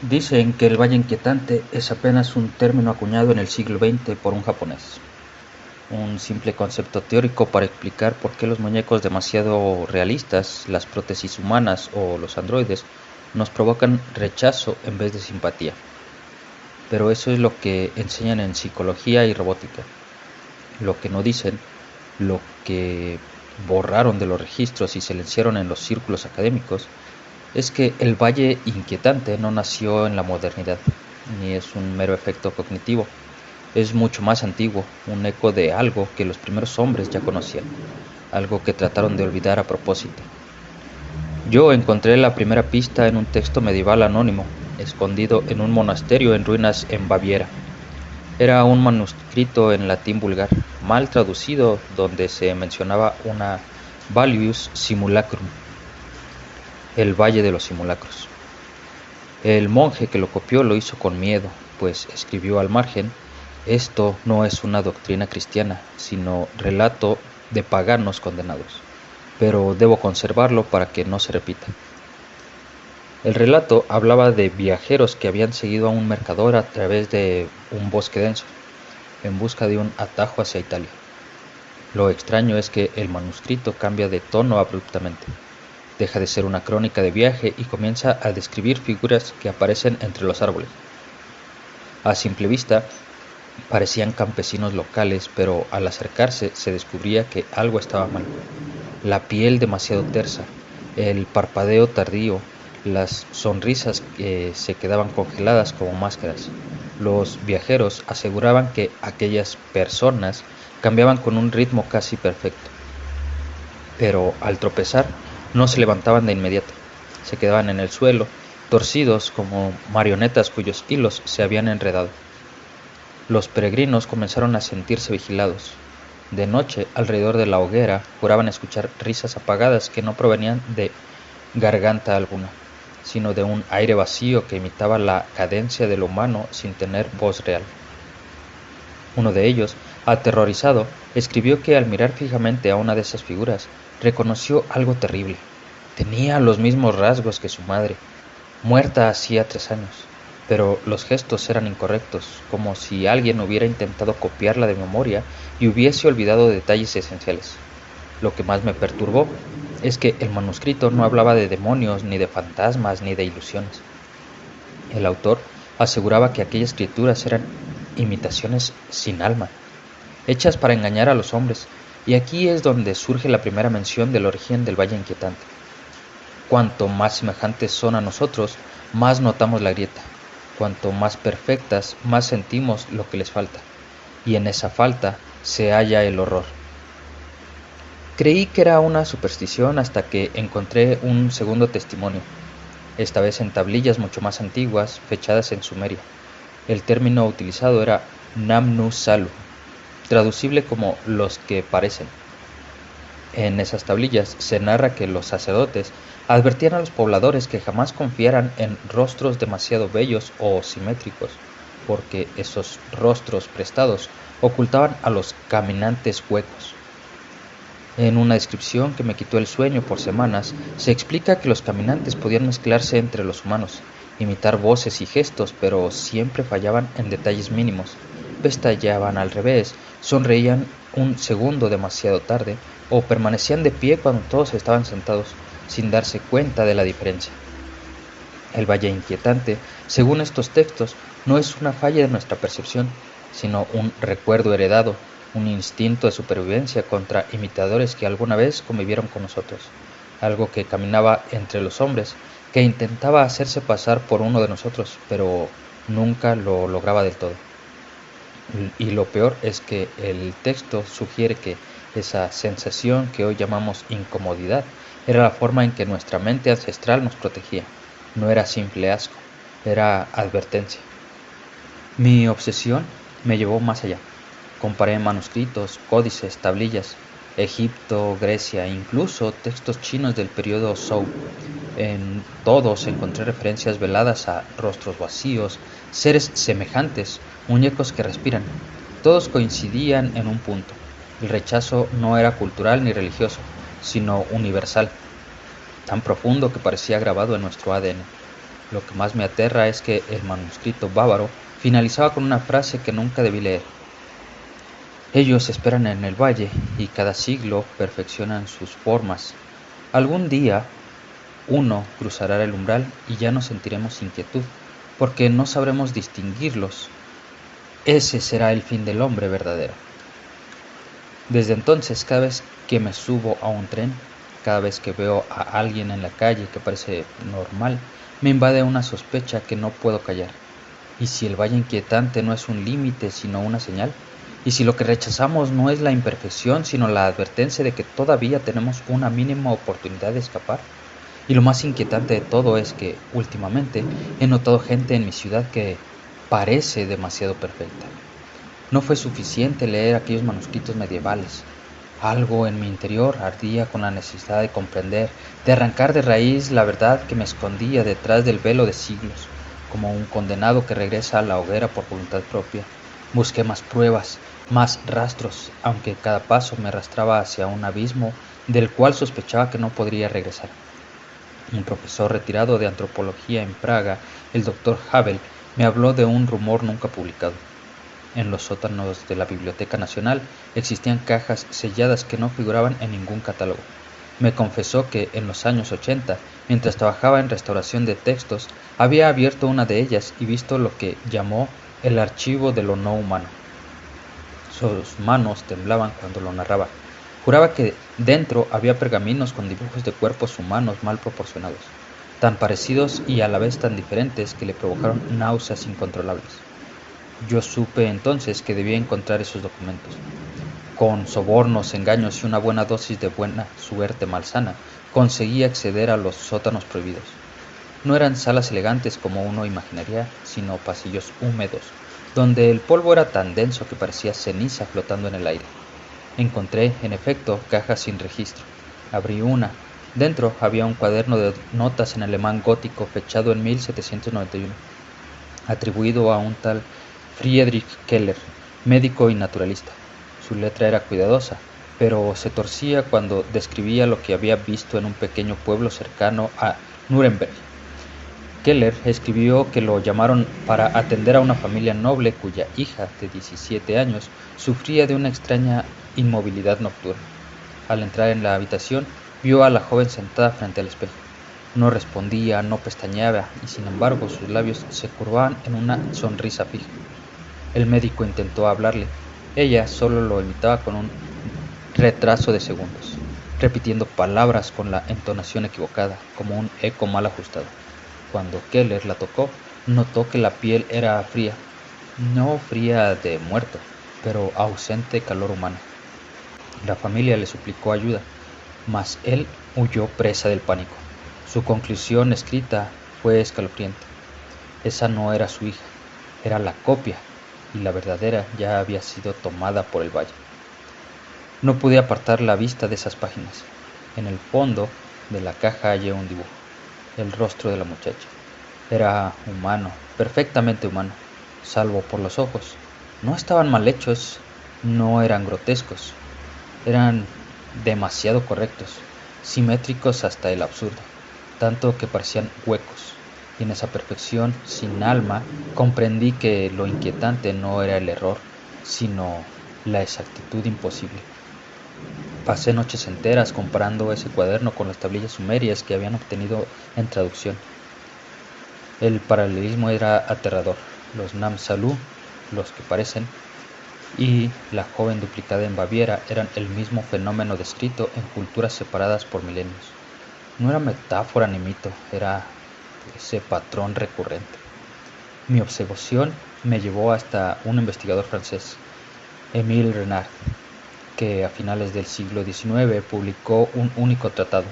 Dicen que el Valle Inquietante es apenas un término acuñado en el siglo XX por un japonés, un simple concepto teórico para explicar por qué los muñecos demasiado realistas, las prótesis humanas o los androides nos provocan rechazo en vez de simpatía. Pero eso es lo que enseñan en psicología y robótica. Lo que no dicen, lo que borraron de los registros y silenciaron en los círculos académicos, es que el Valle Inquietante no nació en la modernidad, ni es un mero efecto cognitivo. Es mucho más antiguo, un eco de algo que los primeros hombres ya conocían, algo que trataron de olvidar a propósito. Yo encontré la primera pista en un texto medieval anónimo, escondido en un monasterio en ruinas en Baviera. Era un manuscrito en latín vulgar, mal traducido, donde se mencionaba una Vallius Simulacrum, el Valle de los Simulacros. El monje que lo copió lo hizo con miedo, pues escribió al margen: esto no es una doctrina cristiana, sino relato de paganos condenados, pero debo conservarlo para que no se repita. El relato hablaba de viajeros que habían seguido a un mercader a través de un bosque denso, en busca de un atajo hacia Italia. Lo extraño es que el manuscrito cambia de tono abruptamente. Deja de ser una crónica de viaje y comienza a describir figuras que aparecen entre los árboles. A simple vista parecían campesinos locales, pero al acercarse se descubría que algo estaba mal. La piel demasiado tersa, el parpadeo tardío, las sonrisas que se quedaban congeladas como máscaras. Los viajeros aseguraban que aquellas personas cambiaban con un ritmo casi perfecto, pero al tropezar no se levantaban de inmediato, se quedaban en el suelo, torcidos como marionetas cuyos hilos se habían enredado. Los peregrinos comenzaron a sentirse vigilados. De noche, alrededor de la hoguera, juraban escuchar risas apagadas que no provenían de garganta alguna, sino de un aire vacío que imitaba la cadencia de lo humano sin tener voz real. Uno de ellos, aterrorizado, escribió que al mirar fijamente a una de esas figuras, reconoció algo terrible. Tenía los mismos rasgos que su madre, muerta hacía 3 años, pero los gestos eran incorrectos, como si alguien hubiera intentado copiarla de memoria y hubiese olvidado detalles esenciales. Lo que más me perturbó es que el manuscrito no hablaba de demonios, ni de fantasmas, ni de ilusiones. El autor aseguraba que aquellas escrituras eran imitaciones sin alma, hechas para engañar a los hombres, y aquí es donde surge la primera mención del origen del Valle Inquietante. Cuanto más semejantes son a nosotros, más notamos la grieta. Cuanto más perfectas, más sentimos lo que les falta, y en esa falta se halla el horror. Creí que era una superstición hasta que encontré un segundo testimonio, esta vez en tablillas mucho más antiguas, fechadas en Sumeria. El término utilizado era Namnu Salu, traducible como los que parecen. En esas tablillas se narra que los sacerdotes advertían a los pobladores que jamás confiaran en rostros demasiado bellos o simétricos, porque esos rostros prestados ocultaban a los caminantes huecos. En una descripción que me quitó el sueño por semanas, se explica que los caminantes podían mezclarse entre los humanos, imitar voces y gestos, pero siempre fallaban en detalles mínimos. Pestañeaban al revés, sonreían un segundo demasiado tarde, o permanecían de pie cuando todos estaban sentados, sin darse cuenta de la diferencia. El Valle Inquietante, según estos textos, no es una falla de nuestra percepción, sino un recuerdo heredado, un instinto de supervivencia contra imitadores que alguna vez convivieron con nosotros, algo que caminaba entre los hombres, que intentaba hacerse pasar por uno de nosotros, pero nunca lo lograba del todo. Y lo peor es que el texto sugiere que esa sensación que hoy llamamos incomodidad era la forma en que nuestra mente ancestral nos protegía. No era simple asco, era advertencia. Mi obsesión me llevó más allá. Comparé manuscritos, códices, tablillas, Egipto, Grecia e incluso textos chinos del periodo Zhou. En todos encontré referencias veladas a rostros vacíos, seres semejantes, muñecos que respiran. Todos coincidían en un punto. El rechazo no era cultural ni religioso, sino universal, tan profundo que parecía grabado en nuestro ADN. Lo que más me aterra es que el manuscrito bávaro finalizaba con una frase que nunca debí leer. Ellos esperan en el valle y cada siglo perfeccionan sus formas. Algún día uno cruzará el umbral y ya no sentiremos inquietud, porque no sabremos distinguirlos. Ese será el fin del hombre verdadero. Desde entonces, cada vez que me subo a un tren, cada vez que veo a alguien en la calle que parece normal, me invade una sospecha que no puedo callar. ¿Y si el valle inquietante no es un límite, sino una señal? ¿Y si lo que rechazamos no es la imperfección, sino la advertencia de que todavía tenemos una mínima oportunidad de escapar? Y lo más inquietante de todo es que, últimamente, he notado gente en mi ciudad que parece demasiado perfecta. No fue suficiente leer aquellos manuscritos medievales. Algo en mi interior ardía con la necesidad de comprender, de arrancar de raíz la verdad que me escondía detrás del velo de siglos, como un condenado que regresa a la hoguera por voluntad propia. Busqué más pruebas, más rastros, aunque cada paso me arrastraba hacia un abismo del cual sospechaba que no podría regresar. Un profesor retirado de antropología en Praga, el doctor Havel, me habló de un rumor nunca publicado. En los sótanos de la Biblioteca Nacional existían cajas selladas que no figuraban en ningún catálogo. Me confesó que en los años 80, mientras trabajaba en restauración de textos, había abierto una de ellas y visto lo que llamó el archivo de lo no humano. Sus manos temblaban cuando lo narraba. Juraba que dentro había pergaminos con dibujos de cuerpos humanos mal proporcionados, tan parecidos y a la vez tan diferentes que le provocaron náuseas incontrolables. Yo supe entonces que debía encontrar esos documentos. Con sobornos, engaños y una buena dosis de buena suerte malsana, conseguí acceder a los sótanos prohibidos. No eran salas elegantes como uno imaginaría, sino pasillos húmedos, donde el polvo era tan denso que parecía ceniza flotando en el aire. Encontré, en efecto, cajas sin registro. Abrí una. Dentro había un cuaderno de notas en alemán gótico fechado en 1791, atribuido a un tal Friedrich Keller, médico y naturalista. Su letra era cuidadosa, pero se torcía cuando describía lo que había visto en un pequeño pueblo cercano a Nuremberg. Keller escribió que lo llamaron para atender a una familia noble cuya hija, de 17 años, sufría de una extraña inmovilidad nocturna. Al entrar en la habitación, vio a la joven sentada frente al espejo. No respondía, no pestañeaba, y sin embargo sus labios se curvaban en una sonrisa fija. El médico intentó hablarle. Ella solo lo imitaba con un retraso de segundos, repitiendo palabras con la entonación equivocada, como un eco mal ajustado. Cuando Keller la tocó, notó que la piel era fría, no fría de muerto, pero ausente calor humano. La familia le suplicó ayuda, mas él huyó presa del pánico. Su conclusión escrita fue escalofriante. Esa no era su hija, era la copia, y la verdadera ya había sido tomada por el valle. No pude apartar la vista de esas páginas. En el fondo de la caja hallé un dibujo, el rostro de la muchacha. Era humano, perfectamente humano, salvo por los ojos. No estaban mal hechos, no eran grotescos, eran demasiado correctos, simétricos hasta el absurdo, tanto que parecían huecos. Y en esa perfección sin alma comprendí que lo inquietante no era el error, sino la exactitud imposible. Pasé noches enteras comparando ese cuaderno con las tablillas sumerias que habían obtenido en traducción. El paralelismo era aterrador. Los Namsalu, los que parecen, y la joven duplicada en Baviera eran el mismo fenómeno descrito en culturas separadas por milenios. No era metáfora ni mito, era ese patrón recurrente. Mi observación me llevó hasta un investigador francés, Émile Renard, que a finales del siglo XIX publicó un único tratado,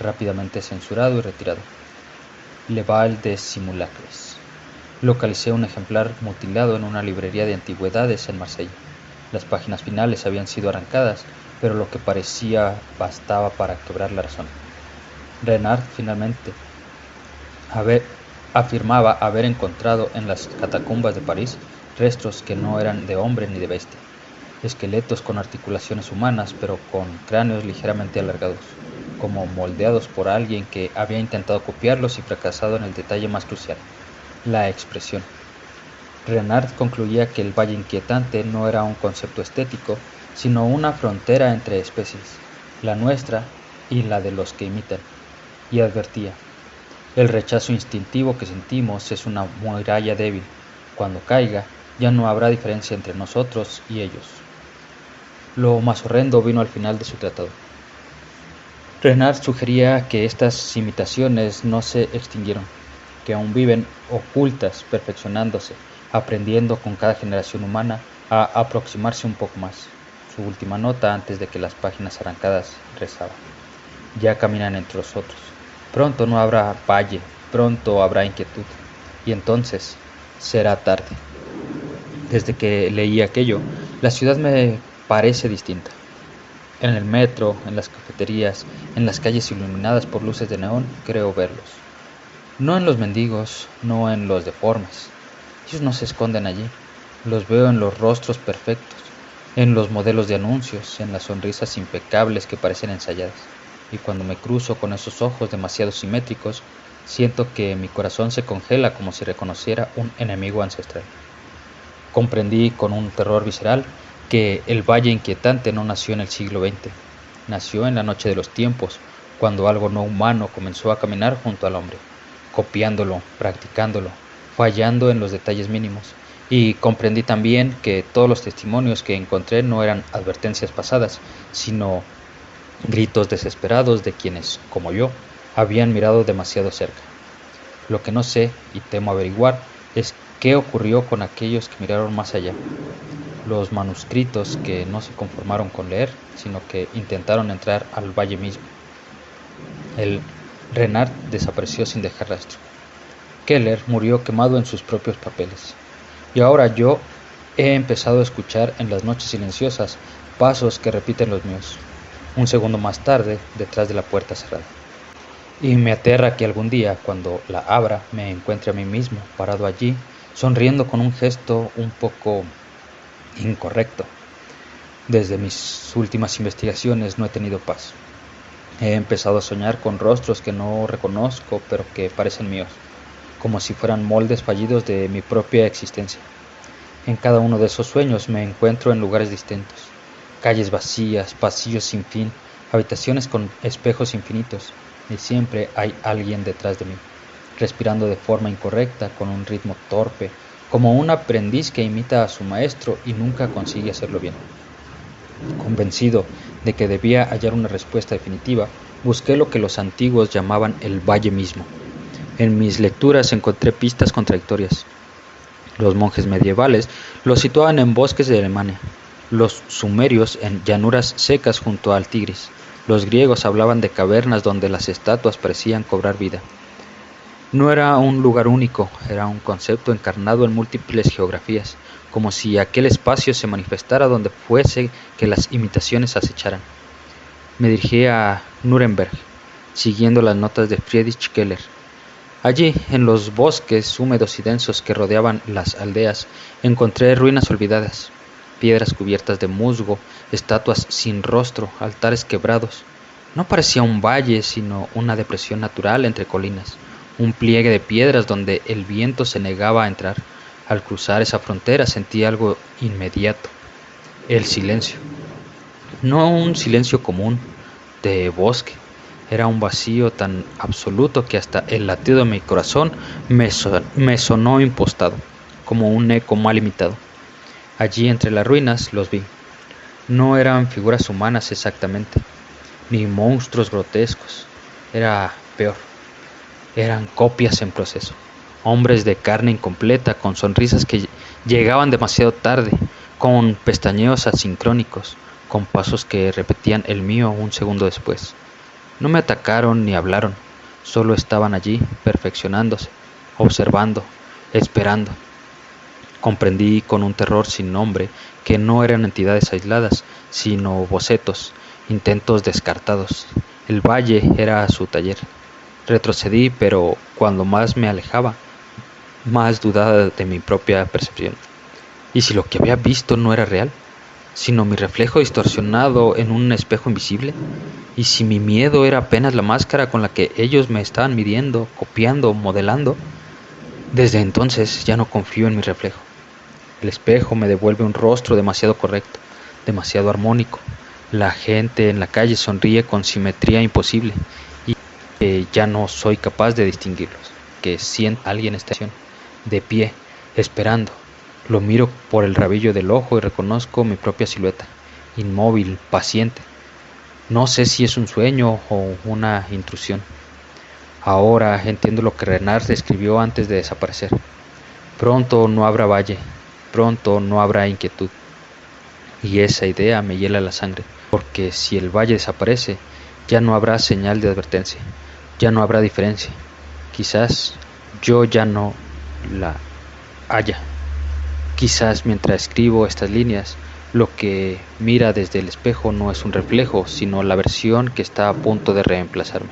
rápidamente censurado y retirado, Le Bal des Simulacres. Localicé un ejemplar mutilado en una librería de antigüedades en Marsella. Las páginas finales habían sido arrancadas, pero lo que parecía bastaba para quebrar la razón. Renard finalmente afirmaba haber encontrado en las catacumbas de París restos que no eran de hombre ni de bestia. esqueletos con articulaciones humanas pero con cráneos ligeramente alargados, como moldeados por alguien que había intentado copiarlos y fracasado en el detalle más crucial, la expresión. Renard concluía que el valle inquietante no era un concepto estético, sino una frontera entre especies, la nuestra y la de los que imitan, y advertía: el rechazo instintivo que sentimos es una muralla débil. Cuando caiga, ya no habrá diferencia entre nosotros y ellos. Lo más horrendo vino al final de su tratado. Renard sugería que estas imitaciones no se extinguieron, que aún viven ocultas, perfeccionándose, aprendiendo con cada generación humana a aproximarse un poco más. Su última nota antes de que las páginas arrancadas rezaba: ya caminan entre nosotros. Pronto no habrá valle, pronto habrá inquietud, y entonces será tarde. Desde que leí aquello, la ciudad me parece distinta. En el metro, en las cafeterías, en las calles iluminadas por luces de neón, creo verlos. No en los mendigos, no en los deformes. Ellos no se esconden allí. Los veo en los rostros perfectos, en los modelos de anuncios, en las sonrisas impecables que parecen ensayadas. Y cuando me cruzo con esos ojos demasiado simétricos, siento que mi corazón se congela como si reconociera un enemigo ancestral. Comprendí con un terror visceral que el valle inquietante no nació en el siglo XX, nació en la noche de los tiempos, cuando algo no humano comenzó a caminar junto al hombre, copiándolo, practicándolo, fallando en los detalles mínimos. Y comprendí también que todos los testimonios que encontré no eran advertencias pasadas, sino gritos desesperados de quienes, como yo, habían mirado demasiado cerca. Lo que no sé, y temo averiguar, es qué ocurrió con aquellos que miraron más allá, los manuscritos que no se conformaron con leer, sino que intentaron entrar al valle mismo. El Renard desapareció sin dejar rastro. Keller murió quemado en sus propios papeles. Y ahora yo he empezado a escuchar en las noches silenciosas pasos que repiten los míos. Un segundo más tarde, detrás de la puerta cerrada. Y me aterra que algún día, cuando la abra, me encuentre a mí mismo, parado allí, sonriendo con un gesto un poco incorrecto. Desde mis últimas investigaciones no he tenido paz. He empezado a soñar con rostros que no reconozco, pero que parecen míos, como si fueran moldes fallidos de mi propia existencia. En cada uno de esos sueños me encuentro en lugares distintos, calles vacías, pasillos sin fin, habitaciones con espejos infinitos, y siempre hay alguien detrás de mí, respirando de forma incorrecta, con un ritmo torpe, como un aprendiz que imita a su maestro y nunca consigue hacerlo bien. Convencido de que debía hallar una respuesta definitiva, busqué lo que los antiguos llamaban el valle mismo. En mis lecturas encontré pistas contradictorias. Los monjes medievales lo situaban en bosques de Alemania, los sumerios en llanuras secas junto al Tigris, los griegos hablaban de cavernas donde las estatuas parecían cobrar vida. No era un lugar único, era un concepto encarnado en múltiples geografías, como si aquel espacio se manifestara donde fuese que las imitaciones acecharan. Me dirigí a Nuremberg, siguiendo las notas de Friedrich Keller. Allí, en los bosques húmedos y densos que rodeaban las aldeas, encontré ruinas olvidadas, piedras cubiertas de musgo, estatuas sin rostro, altares quebrados. No parecía un valle, sino una depresión natural entre colinas, un pliegue de piedras donde el viento se negaba a entrar. Al cruzar esa frontera sentí algo inmediato: el silencio. No un silencio común de bosque, era un vacío tan absoluto que hasta el latido de mi corazón me sonó impostado, como un eco mal imitado. Allí entre las ruinas los vi. No eran figuras humanas exactamente, ni monstruos grotescos. Era peor. Eran copias en proceso. Hombres de carne incompleta, con sonrisas que llegaban demasiado tarde, con pestañeos asincrónicos, con pasos que repetían el mío un segundo después. No me atacaron ni hablaron, solo estaban allí, perfeccionándose, observando, esperando. Comprendí con un terror sin nombre que no eran entidades aisladas, sino bocetos, intentos descartados. El valle era su taller. Retrocedí, pero cuando más me alejaba, más dudaba de mi propia percepción. ¿Y si lo que había visto no era real? sino mi reflejo distorsionado en un espejo invisible. Y si mi miedo era apenas la máscara con la que ellos me estaban midiendo, copiando, modelando, desde entonces ya no confío en mi reflejo. El espejo me devuelve un rostro demasiado correcto, demasiado armónico. La gente en la calle sonríe con simetría imposible y ya no soy capaz de distinguirlos. Que siento a alguien en estación, de pie, esperando. Lo miro por el rabillo del ojo y reconozco mi propia silueta, inmóvil, paciente. No sé si es un sueño o una intrusión. Ahora entiendo lo que Renard escribió antes de desaparecer. Pronto no habrá valle, pronto no habrá inquietud. Y esa idea me hiela la sangre, porque si el valle desaparece, ya no habrá señal de advertencia, ya no habrá diferencia. Quizás yo ya no la haya. Quizás mientras escribo estas líneas, lo que mira desde el espejo no es un reflejo, sino la versión que está a punto de reemplazarme.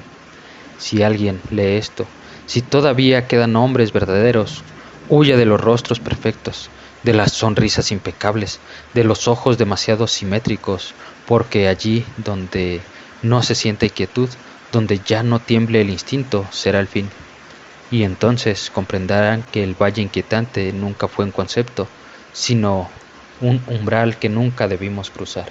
Si alguien lee esto, si todavía quedan hombres verdaderos, huya de los rostros perfectos, de las sonrisas impecables, de los ojos demasiado simétricos, porque allí donde no se siente quietud, donde ya no tiemble el instinto, será el fin. Y entonces comprenderán que el valle inquietante nunca fue un concepto, sino un umbral que nunca debimos cruzar.